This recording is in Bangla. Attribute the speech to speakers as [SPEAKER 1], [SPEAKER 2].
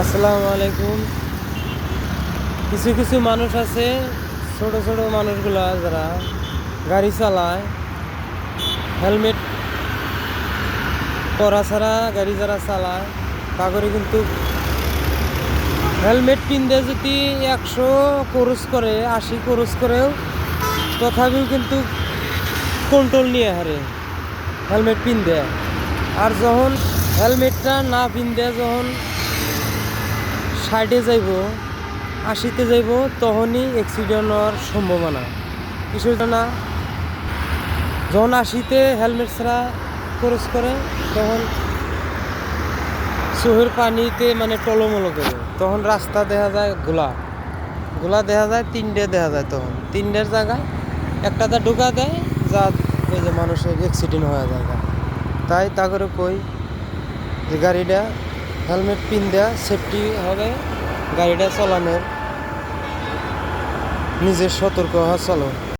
[SPEAKER 1] আসসালামু আলাইকুম। কিছু কিছু মানুষ আছে, ছোট ছোট মানুষগুলা যারা গাড়ি চালায়, হেলমেট পরা ছাড়া গাড়ি যারা চালায়, তাগরে কিন্তু হেলমেট পিনতে যদি 100 খরচ করে, 80 খরচ করেও তথাপিও কিন্তু কন্ট্রোল নিয়ে হারে হেলমেট পিনতে। আর যখন হেলমেটটা না পিনতে যখন সাইডে যাইব, 80-তে যাইব, তখনই অ্যাক্সিডেন্ট হওয়ার সম্ভাবনা। কিছু না, যখন 80-তে হেলমেট ছাড়া খরচ করে তখন চোখের পানিতে মানে টলমলো করে, তখন রাস্তা দেখা যায় গোলা গোলা দেখা যায়, 3টে দেখা যায়, তখন 3টের জায়গায় একটাতে ঢোকা দেয়, যা ওই যে মানুষের অ্যাক্সিডেন্ট হয়ে যায়। তাই তা করে কই যে গাড়িটা হেলমেট পিন দেওয়া সেফটি হবে, গাড়িটা চালানোর নিজের সতর্ক হওয়া চলো।